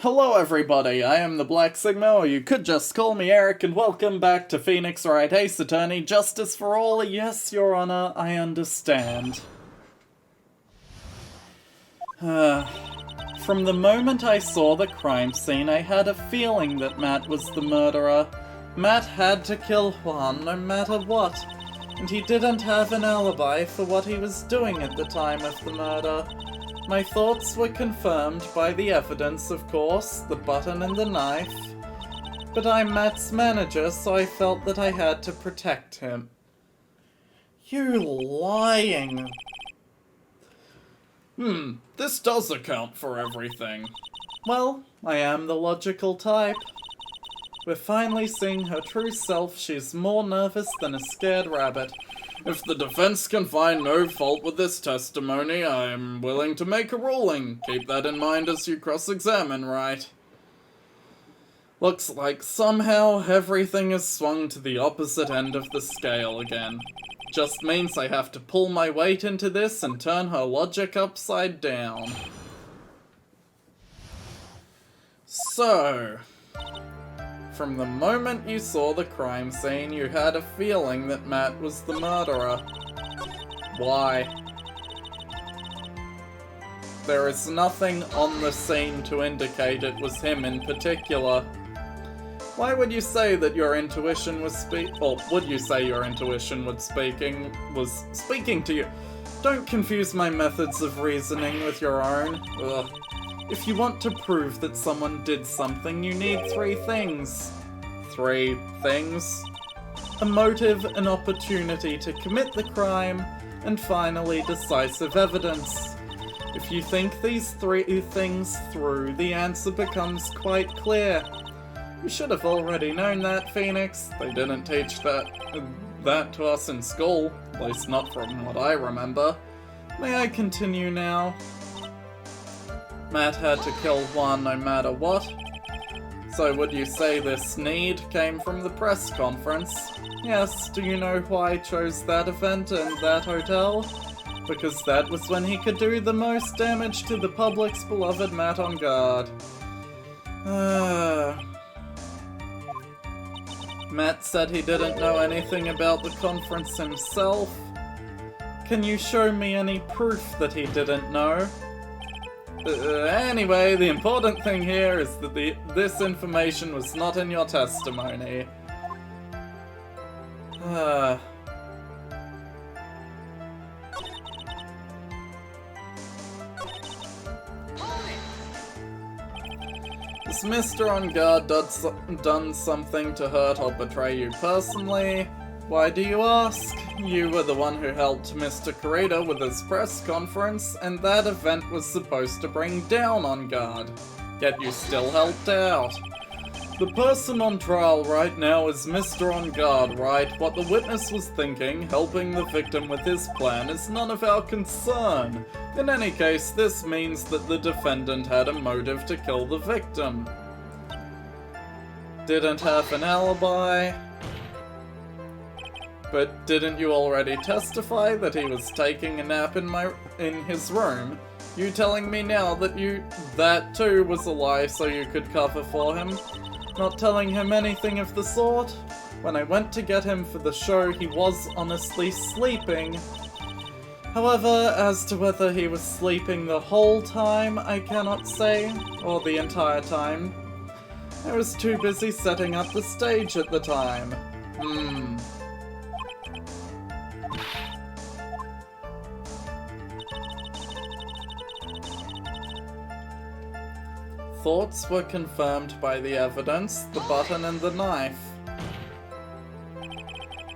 Hello everybody, I am the Black Sigma, or you could just call me Eric, and welcome back to Phoenix Wright Ace Attorney, Justice for All. Yes, Your Honor, I understand. From the moment I saw the crime scene, I had a feeling that Matt was the murderer. Matt had to kill Juan no matter what, and he didn't have an alibi for what he was doing at the time of the murder. My thoughts were confirmed by the evidence, of course, the button and the knife. But I'm Matt's manager, so I felt that I had to protect him. You lying. This does account for everything. Well, I am the logical type. We're finally seeing her true self. She's more nervous than a scared rabbit. If the defense can find no fault with this testimony, I'm willing to make a ruling. Keep that in mind as you cross-examine, right? Looks like somehow everything has swung to the opposite end of the scale again. Just means I have to pull my weight into this and turn her logic upside down. So, from the moment you saw the crime scene, you had a feeling that Matt was the murderer. Why? There is nothing on the scene to indicate it was him in particular. Why would you say that your intuition was would you say your intuition was speaking to you? Don't confuse my methods of reasoning with your own. Ugh. If you want to prove that someone did something, you need three things. Three things? A motive, an opportunity to commit the crime, and finally decisive evidence. If you think these three things through, the answer becomes quite clear. You should have already known that, Phoenix. They didn't teach that to us in school, at least not from what I remember. May I continue now? Matt had to kill Juan no matter what. So would you say this need came from the press conference? Yes, do you know why I chose that event and that hotel? Because that was when he could do the most damage to the public's beloved Matt on guard. Matt said he didn't know anything about the conference himself. Can you show me any proof that he didn't know? Anyway, the important thing here is that this information was not in your testimony. Has Mr. On Guard done something to hurt or betray you personally? Why do you ask? You were the one who helped Mr. Carita with his press conference, and that event was supposed to bring down On Guard. Yet you still helped out. The person on trial right now is Mr. On Guard, right? What the witness was thinking, helping the victim with his plan, is none of our concern. In any case, this means that the defendant had a motive to kill the victim. Didn't have an alibi. But didn't you already testify that he was taking a nap in his room? You telling me now that that too was a lie so you could cover for him? Not telling him anything of the sort? When I went to get him for the show, he was honestly sleeping. However, as to whether he was sleeping the whole time, I cannot say, or the entire time. I was too busy setting up the stage at the time. Thoughts were confirmed by the evidence, the button and the knife.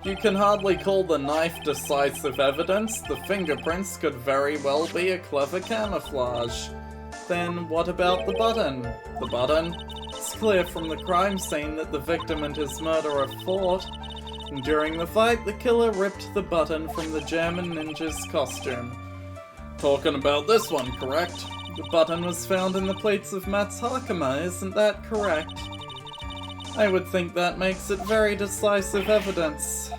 You can hardly call the knife decisive evidence. The fingerprints could very well be a clever camouflage. Then what about the button? The button? It's clear from the crime scene that the victim and his murderer fought. And during the fight, the killer ripped the button from the German ninja's costume. Talking about this one, correct? The button was found in the plates of Matt's Hakama, isn't that correct? I would think that makes it very decisive evidence.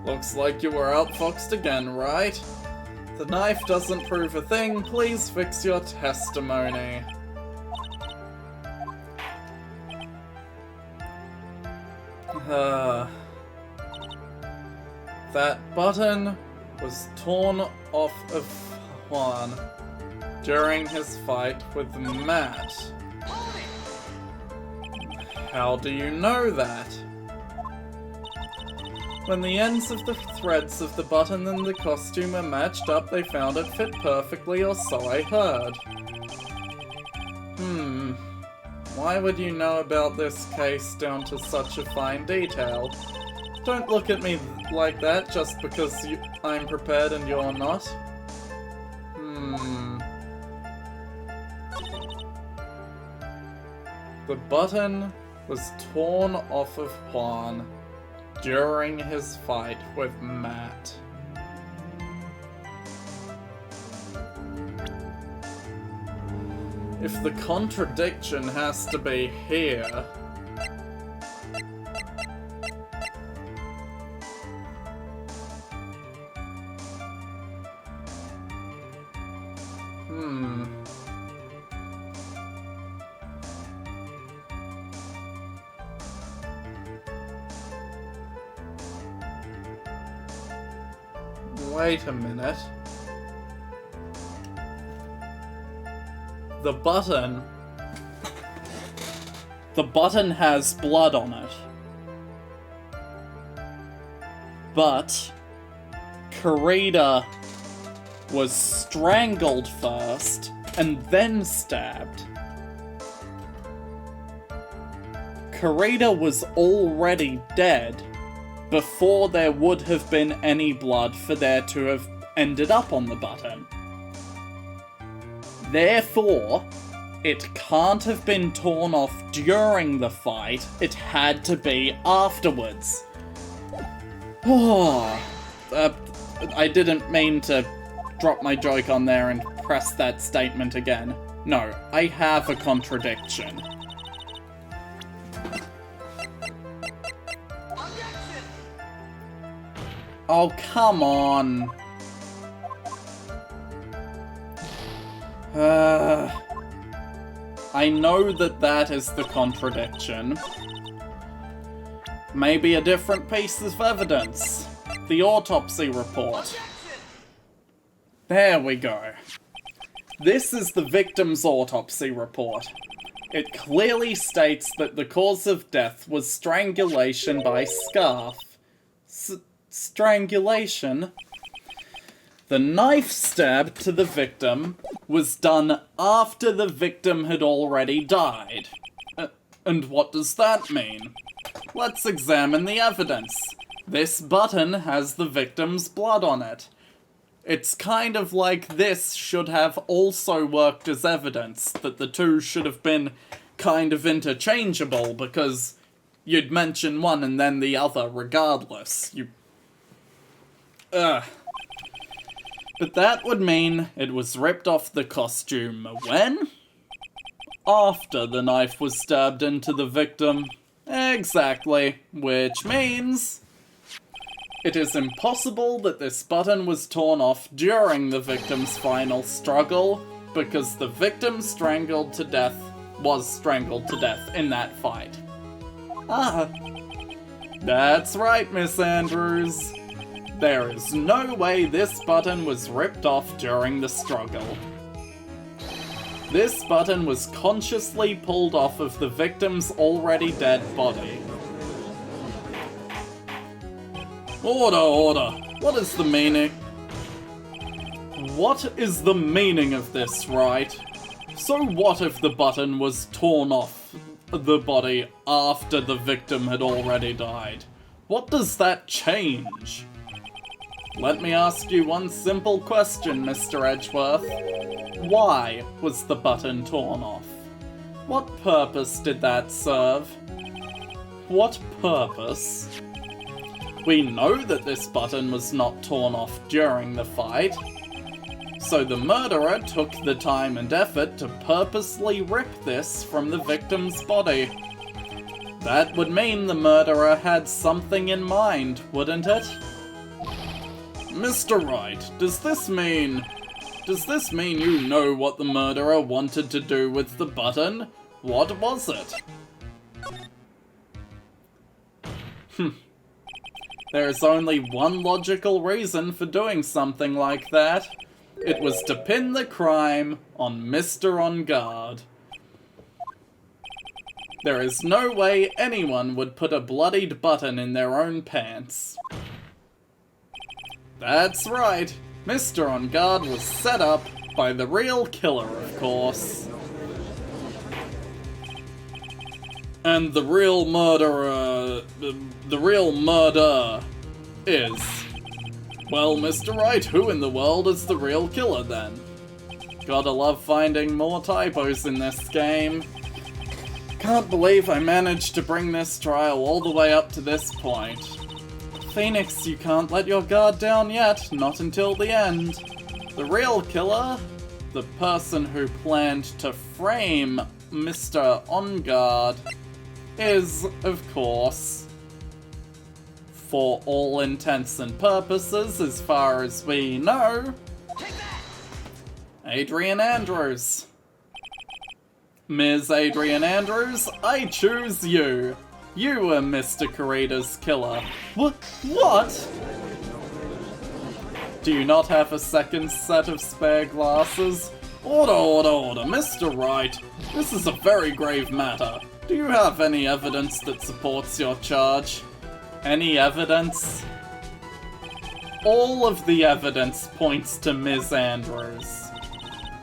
Looks like you were outfoxed again, right? The knife doesn't prove a thing. Please fix your testimony. That button was torn off of Juan during his fight with Matt. How do you know that? When the ends of the threads of the button and the costume are matched up, they found it fit perfectly, or so I heard. Why would you know about this case down to such a fine detail? Don't look at me like that just because I'm prepared and you're not. The button was torn off of Juan during his fight with Matt. If the contradiction has to be here... Wait a minute. The button has blood on it. But Karita was strangled first and then stabbed. Karita was already dead before there would have been any blood for there to have ended up on the button. Therefore, it can't have been torn off during the fight, it had to be afterwards. I didn't mean to drop my joke on there and press that statement again. No, I have a contradiction. Oh, come on. I know that is the contradiction. Maybe a different piece of evidence. The autopsy report. There we go. This is the victim's autopsy report. It clearly states that the cause of death was strangulation by scarf. Strangulation? The knife stab to the victim was done after the victim had already died. And what does that mean? Let's examine the evidence. This button has the victim's blood on it. It's kind of like this should have also worked as evidence, that the two should have been kind of interchangeable, because you'd mention one and then the other regardless. But that would mean it was ripped off the costume when? After the knife was stabbed into the victim. Exactly. Which means it is impossible that this button was torn off during the victim's final struggle, because the victim was strangled to death in that fight. That's right, Miss Andrews. There is no way this button was ripped off during the struggle. This button was consciously pulled off of the victim's already dead body. Order! What is the meaning? What is the meaning of this, right? So what if the button was torn off the body after the victim had already died? What does that change? Let me ask you one simple question, Mr. Edgeworth. Why was the button torn off? What purpose did that serve? What purpose? We know that this button was not torn off during the fight, so the murderer took the time and effort to purposely rip this from the victim's body. That would mean the murderer had something in mind, wouldn't it? Mr. Wright, does this mean you know what the murderer wanted to do with the button? What was it? There is only one logical reason for doing something like that. It was to pin the crime on Mr. On Guard. There is no way anyone would put a bloodied button in their own pants. That's right, Mr. On Guard was set up by the real killer, of course. And the real murderer... the real murder is... Well, Mr. Wright, who in the world is the real killer then? Gotta love finding more typos in this game. Can't believe I managed to bring this trial all the way up to this point. Phoenix, you can't let your guard down yet, not until the end. The real killer, the person who planned to frame Mr. On Guard, is, of course, for all intents and purposes, as far as we know, Adrian Andrews. Ms. Adrian Andrews, I choose you. You are Mr. Corrida's killer. What? Do you not have a second set of spare glasses? Order, Mr. Wright. This is a very grave matter. Do you have any evidence that supports your charge? Any evidence? All of the evidence points to Ms. Andrews.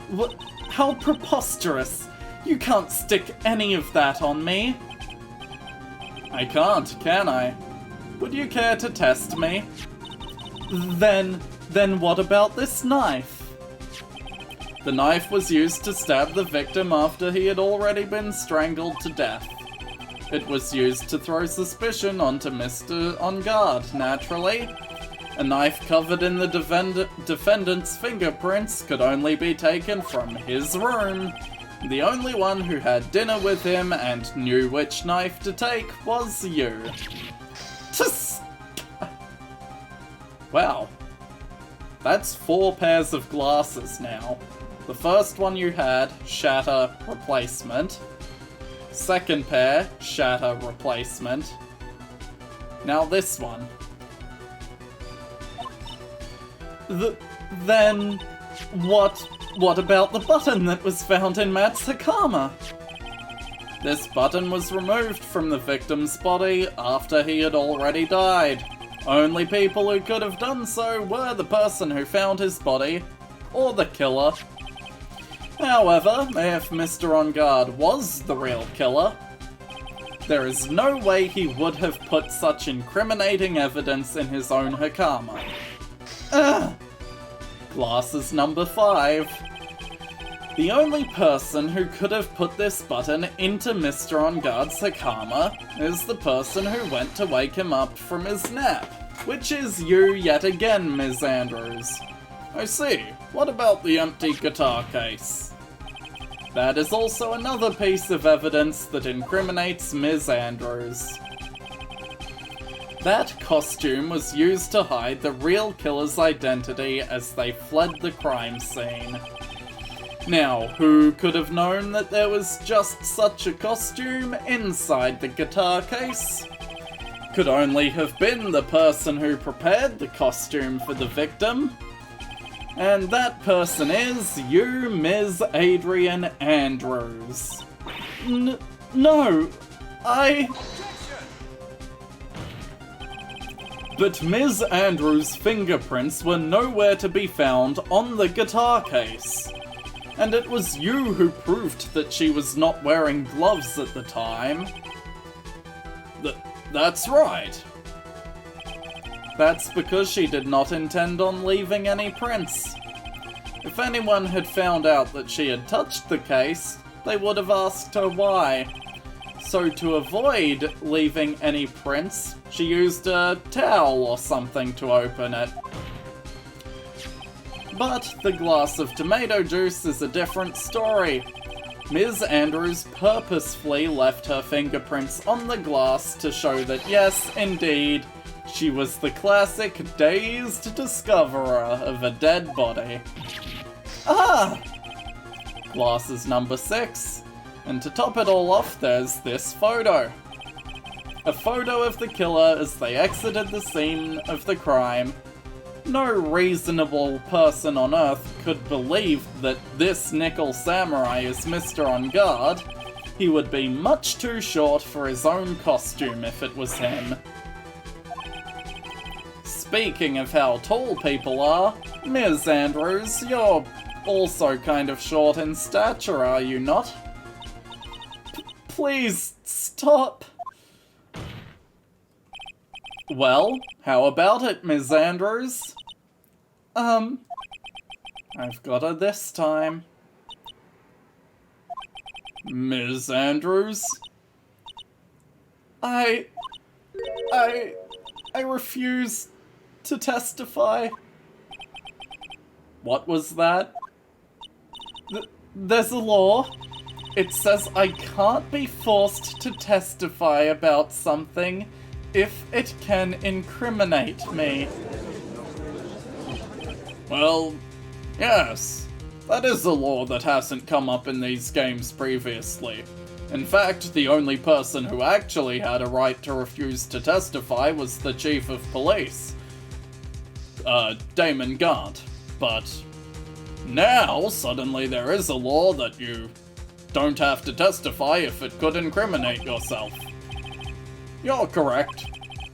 What? How preposterous! You can't stick any of that on me. I can't, can I? Would you care to test me? Then what about this knife? The knife was used to stab the victim after he had already been strangled to death. It was used to throw suspicion onto Mr. On Guard, naturally. A knife covered in the defendant's fingerprints could only be taken from his room. The only one who had dinner with him and knew which knife to take was you. Wow. That's 4 pairs of glasses now. The first one you had, shatter replacement. Second pair, shatter replacement. Now this one. Then what about the button that was found in Matt's Hakama? This button was removed from the victim's body after he had already died. Only people who could have done so were the person who found his body, or the killer. However, if Mr. On Guard was the real killer, there is no way he would have put such incriminating evidence in his own Hakama. Glasses number 5. The only person who could have put this button into Mr. On Guard's Hakama is the person who went to wake him up from his nap, which is you yet again, Ms. Andrews. I see. What about the empty guitar case? That is also another piece of evidence that incriminates Ms. Andrews. That costume was used to hide the real killer's identity as they fled the crime scene. Now, who could have known that there was just such a costume inside the guitar case? Could only have been the person who prepared the costume for the victim. And that person is you, Ms. Adrian Andrews. No, But Ms. Andrews' fingerprints were nowhere to be found on the guitar case. And it was you who proved that she was not wearing gloves at the time. That's right. That's because she did not intend on leaving any prints. If anyone had found out that she had touched the case, they would have asked her why. So to avoid leaving any prints, she used a towel or something to open it. But the glass of tomato juice is a different story. Ms. Andrews purposefully left her fingerprints on the glass to show that yes, indeed, she was the classic dazed discoverer of a dead body. Glasses number 6. And to top it all off, there's this photo. a photo of the killer as they exited the scene of the crime. No reasonable person on Earth could believe that this nickel samurai is Mr. On Guard. He would be much too short for his own costume if it was him. Speaking of how tall people are, Ms. Andrews, you're also kind of short in stature, are you not? Please, stop. Well, how about it, Ms. Andrews? I've got her this time. Ms. Andrews? I refuse to testify. What was that? There's a law. It says I can't be forced to testify about something if it can incriminate me. Well, yes. That is a law that hasn't come up in these games previously. In fact, the only person who actually had a right to refuse to testify was the Chief of Police, Damon Gant. But now, suddenly there is a law that you don't have to testify if it could incriminate yourself. You're correct.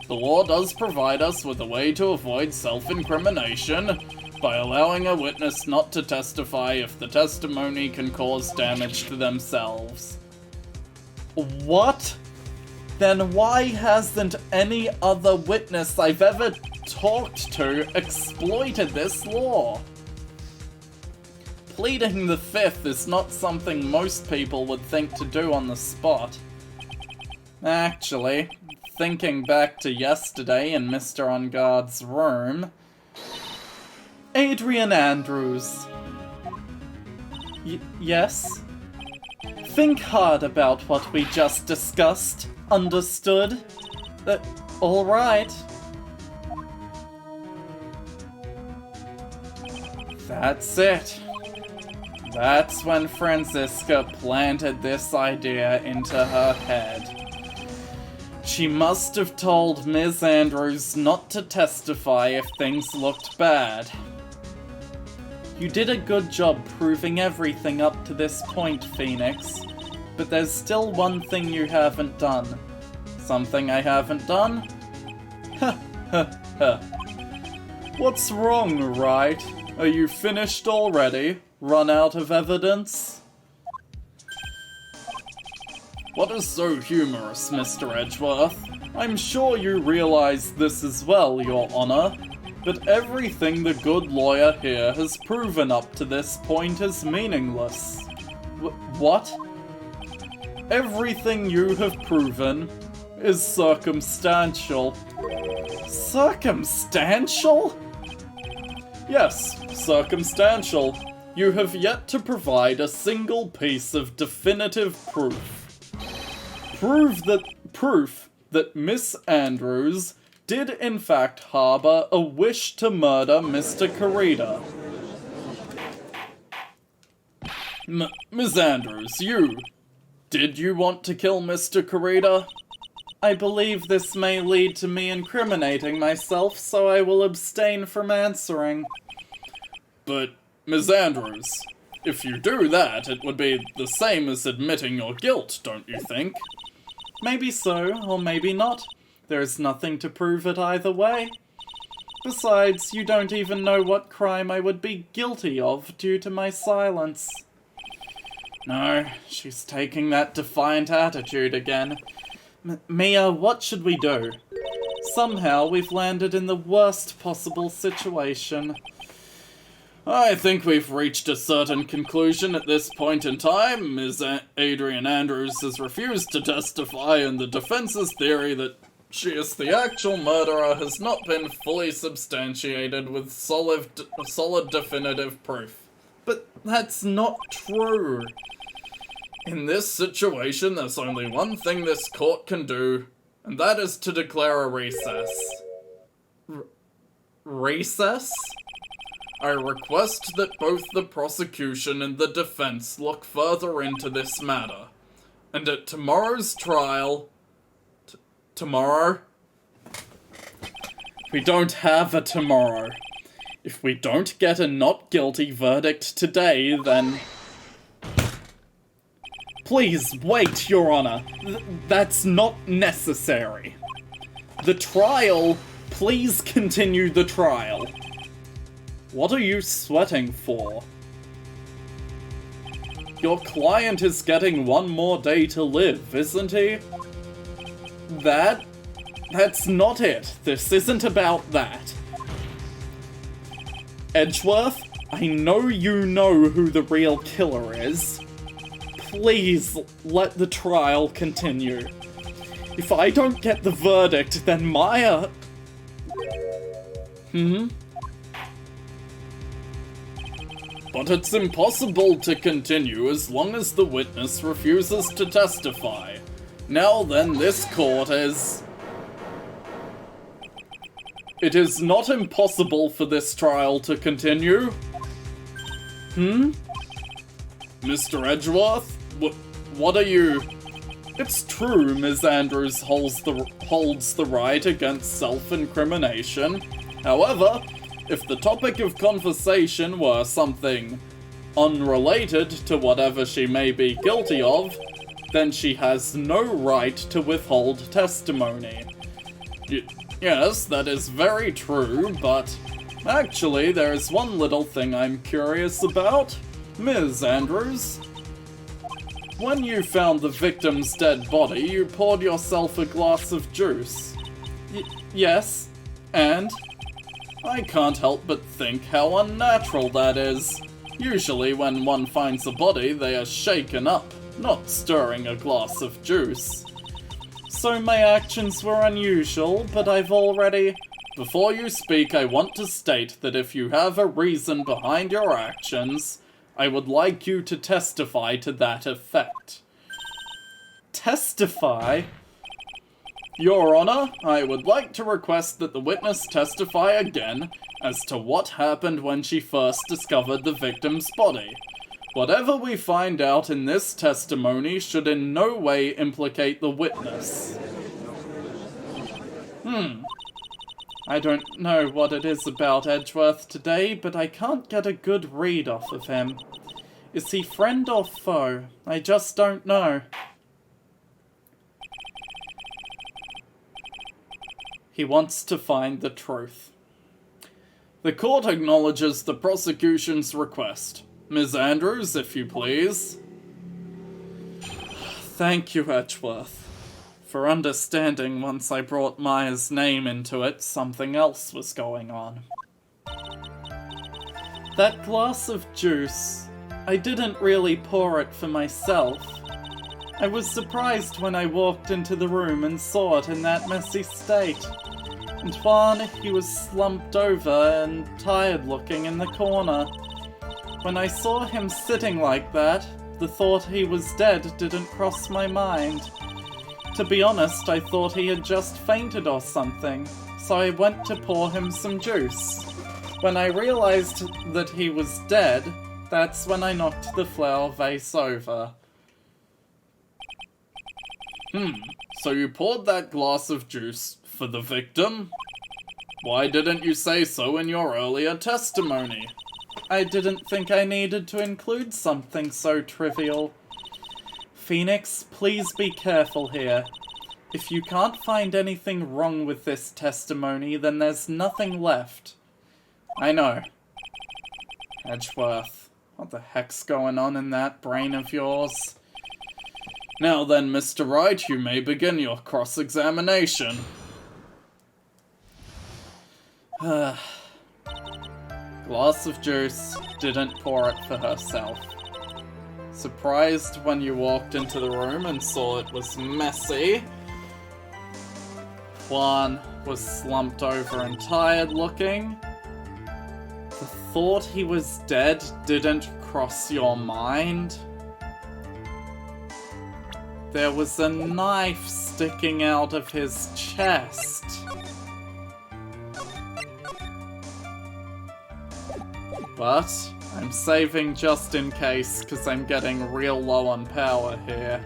The law does provide us with a way to avoid self-incrimination by allowing a witness not to testify if the testimony can cause damage to themselves. What? Then why hasn't any other witness I've ever talked to exploited this law? Pleading the fifth is not something most people would think to do on the spot. Actually, thinking back to yesterday in Mr. On Guard's room... Adrian Andrews. Yes? Think hard about what we just discussed. Understood? Alright. That's it. That's when Franziska planted this idea into her head. She must have told Ms. Andrews not to testify if things looked bad. You did a good job proving everything up to this point, Phoenix. But there's still one thing you haven't done. Something I haven't done? Ha ha ha. What's wrong, right? Are you finished already? Run out of evidence? What is so humorous, Mr. Edgeworth? I'm sure you realize this as well, Your Honor. But everything the good lawyer here has proven up to this point is meaningless. What? Everything you have proven is circumstantial. Circumstantial? Yes, circumstantial. You have yet to provide a single piece of definitive proof. Proof that Miss Andrews did in fact harbor a wish to murder Mr. Kurita. Ms. Andrews, did you want to kill Mr. Kurita? I believe this may lead to me incriminating myself, so I will abstain from answering. But, Ms. Andrews, if you do that, it would be the same as admitting your guilt, don't you think? Maybe so, or maybe not. There's nothing to prove it either way. Besides, you don't even know what crime I would be guilty of due to my silence. No, she's taking that defiant attitude again. Mia, what should we do? Somehow we've landed in the worst possible situation. I think we've reached a certain conclusion at this point in time. Ms. Adrian Andrews has refused to testify, and the defense's theory that she is the actual murderer has not been fully substantiated with solid definitive proof. But that's not true. In this situation, there's only one thing this court can do, and that is to declare a recess. Recess? I request that both the prosecution and the defense look further into this matter, and at tomorrow's trial... Tomorrow? We don't have a tomorrow. If we don't get a not guilty verdict today, then... Please, wait, Your Honor. That's not necessary. The trial... Please continue the trial. What are you sweating for? Your client is getting one more day to live, isn't he? That's not it. This isn't about that. Edgeworth, I know you know who the real killer is. Please let the trial continue. If I don't get the verdict, then Maya... But it's impossible to continue as long as the witness refuses to testify. Now then, this court is... It is not impossible for this trial to continue. Mr. Edgeworth? What are you... It's true Ms. Andrews holds the right against self-incrimination. However, if the topic of conversation were something unrelated to whatever she may be guilty of, then she has no right to withhold testimony. Yes, that is very true, but actually there is one little thing I'm curious about. Ms. Andrews, when you found the victim's dead body, you poured yourself a glass of juice. Yes, and? I can't help but think how unnatural that is. Usually when one finds a body, they are shaken up, not stirring a glass of juice. So my actions were unusual, but I've already... Before you speak, I want to state that if you have a reason behind your actions, I would like you to testify to that effect. Testify? Your Honor, I would like to request that the witness testify again as to what happened when she first discovered the victim's body. Whatever we find out in this testimony should in no way implicate the witness. I don't know what it is about Edgeworth today, but I can't get a good read off of him. Is he friend or foe? I just don't know. He wants to find the truth. The court acknowledges the prosecution's request. Ms. Andrews, if you please. Thank you, Edgeworth, for understanding once I brought Maya's name into it, something else was going on. That glass of juice, I didn't really pour it for myself. I was surprised when I walked into the room and saw it in that messy state. Antoine, he was slumped over and tired-looking in the corner. When I saw him sitting like that, the thought he was dead didn't cross my mind. To be honest, I thought he had just fainted or something, so I went to pour him some juice. When I realized that he was dead, that's when I knocked the flower vase over. So you poured that glass of juice for the victim? Why didn't you say so in your earlier testimony? I didn't think I needed to include something so trivial. Phoenix, please be careful here. If you can't find anything wrong with this testimony, then there's nothing left. I know. Edgeworth, what the heck's going on in that brain of yours? Now then, Mr. Wright, you may begin your cross-examination. Glass of juice, didn't pour it for herself. Surprised when you walked into the room and saw it was messy. Juan was slumped over and tired looking. The thought he was dead didn't cross your mind. There was a knife sticking out of his chest. But I'm saving just in case, because I'm getting real low on power here.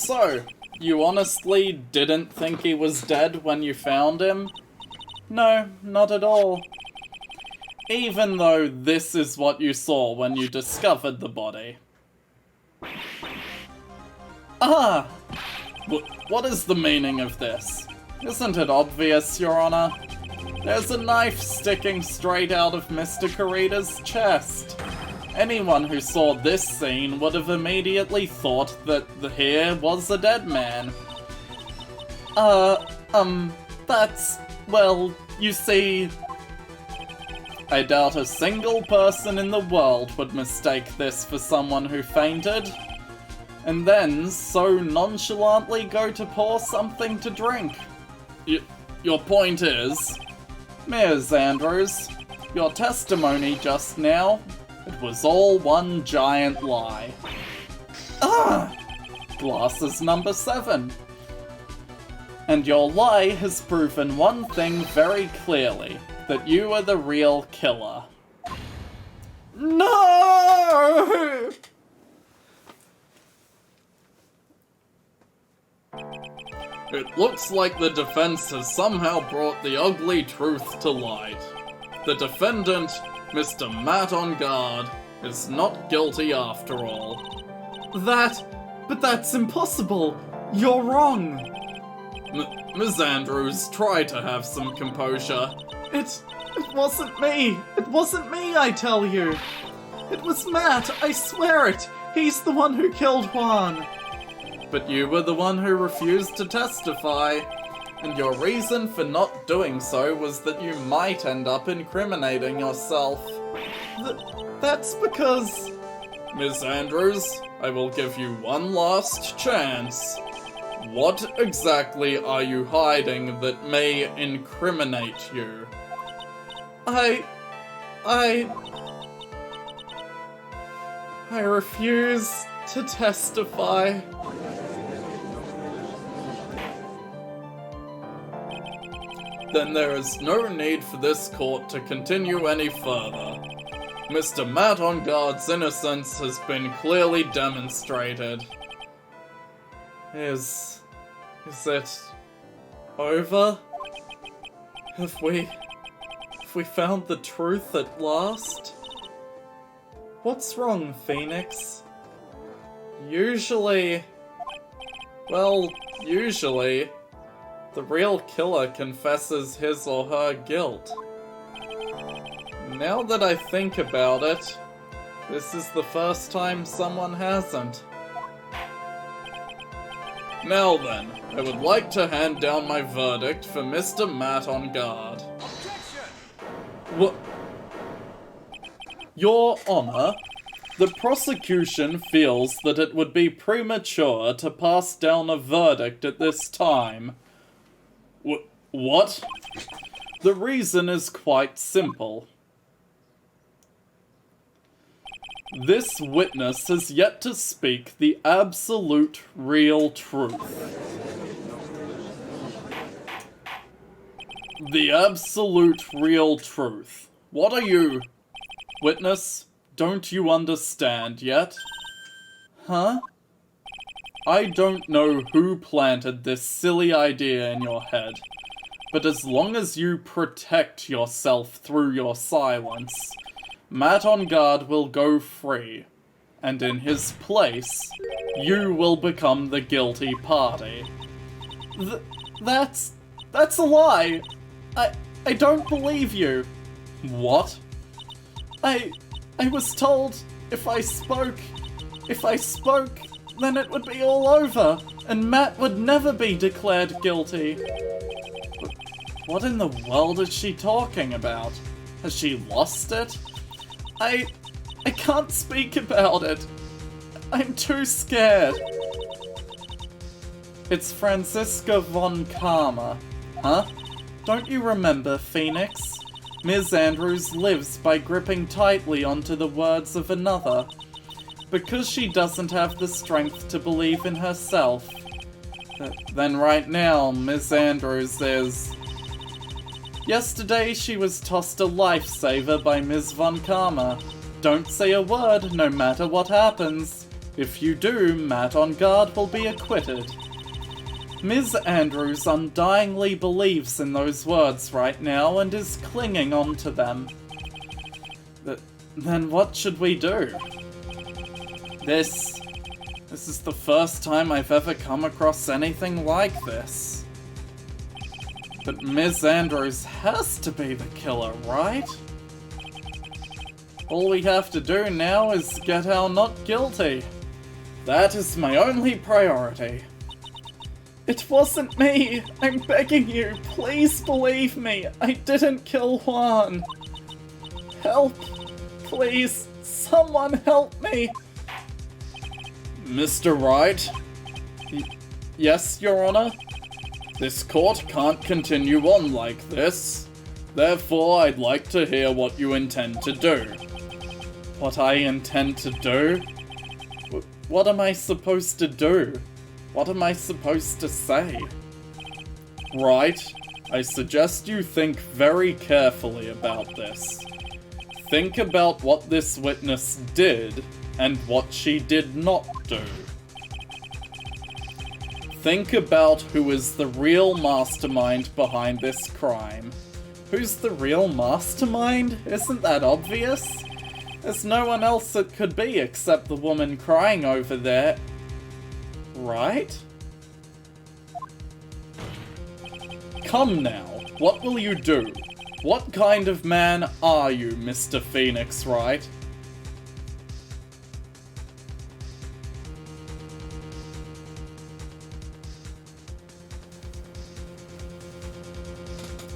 So, you honestly didn't think he was dead when you found him? No, not at all. Even though this is what you saw when you discovered the body. Ah! What is the meaning of this? Isn't it obvious, Your Honor? There's a knife sticking straight out of Mr. Kurita's chest. Anyone who saw this scene would have immediately thought that here was a dead man. That's... well, you see... I doubt a single person in the world would mistake this for someone who fainted, and then so nonchalantly go to pour something to drink. Your point is... Ms. Andrews, your testimony just now, it was all one giant lie. Ah! Glasses number 7. And your lie has proven one thing very clearly, that you are the real killer. No! It looks like the defense has somehow brought the ugly truth to light. The defendant, Mr. Matt on guard, is not guilty after all. But that's impossible! You're wrong! Ms. Andrews, try to have some composure. It wasn't me! It wasn't me, I tell you! It was Matt, I swear it! He's the one who killed Juan! But you were the one who refused to testify, and your reason for not doing so was that you might end up incriminating yourself. That's because... Miss Andrews, I will give you one last chance. What exactly are you hiding that may incriminate you? I refuse to testify. Then there is no need for this court to continue any further. Mr. Matt on guard's innocence has been clearly demonstrated. Is it over? Have we found the truth at last? What's wrong, Phoenix? Usually, the real killer confesses his or her guilt. Now that I think about it, this is the first time someone hasn't. Now then, I would like to hand down my verdict for Mr. Matt on guard. What? Your Honor, the prosecution feels that it would be premature to pass down a verdict at this time. What? The reason is quite simple. This witness has yet to speak the absolute real truth. The absolute real truth. What are you... Witness, don't you understand yet? Huh? I don't know who planted this silly idea in your head, but as long as you protect yourself through your silence, Matt on guard will go free, and in his place, you will become the guilty party. That's a lie! I don't believe you. What? I was told if I spoke, then it would be all over, and Matt would never be declared guilty. But what in the world is she talking about? Has she lost it? I can't speak about it. I'm too scared. It's Franziska von Karma, huh? Don't you remember, Phoenix? Ms. Andrews lives by gripping tightly onto the words of another. Because she doesn't have the strength to believe in herself. Then right now, Ms. Andrews is... Yesterday she was tossed a lifesaver by Ms. von Karma. Don't say a word, no matter what happens. If you do, Matt on guard will be acquitted. Ms. Andrews undyingly believes in those words right now and is clinging on to them. Then what should we do? This is the first time I've ever come across anything like this. But Ms. Andrews has to be the killer, right? All we have to do now is get our not guilty. That is my only priority. It wasn't me! I'm begging you, please believe me! I didn't kill Juan! Help! Please, someone help me! Mr. Wright? Yes, Your Honor? This court can't continue on like this. Therefore, I'd like to hear what you intend to do. What I intend to do? What am I supposed to do? What am I supposed to say? Right. I suggest you think very carefully about this. Think about what this witness did and what she did not do. Think about who is the real mastermind behind this crime. Who's the real mastermind? Isn't that obvious? There's no one else it could be except the woman crying over there. Right? Come now, what will you do? What kind of man are you, Mr. Phoenix Wright?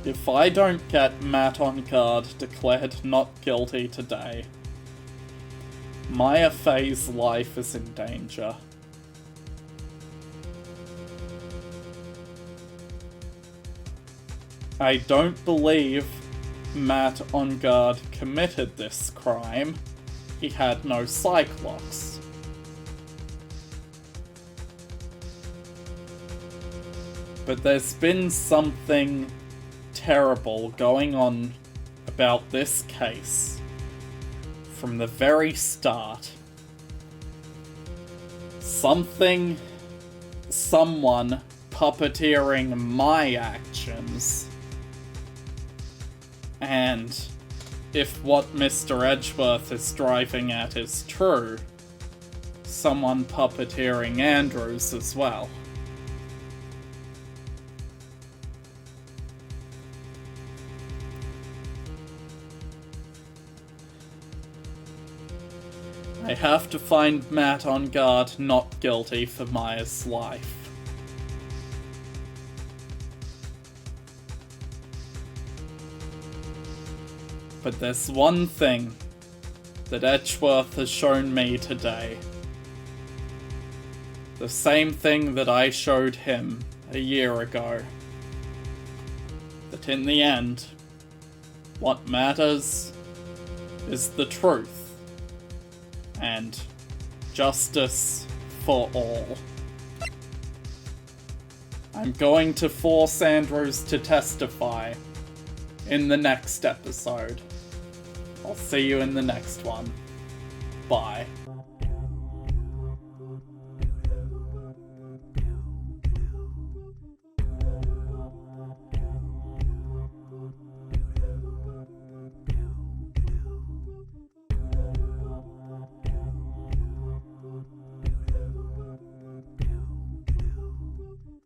If I don't get Matt on guard declared not guilty today, Maya Faye's life is in danger. I don't believe Matt on guard committed this crime. He had no psych locks. But there's been something terrible going on about this case from the very start. Someone puppeteering my actions. And if what Mr. Edgeworth is driving at is true, someone puppeteering Andrews as well. I have to find Matt on guard not guilty for Maya's life. But there's one thing that Edgeworth has shown me today. The same thing that I showed him a year ago. That in the end, what matters is the truth. And justice for all. I'm going to force Andrews to testify in the next episode. I'll see you in the next one. Bye.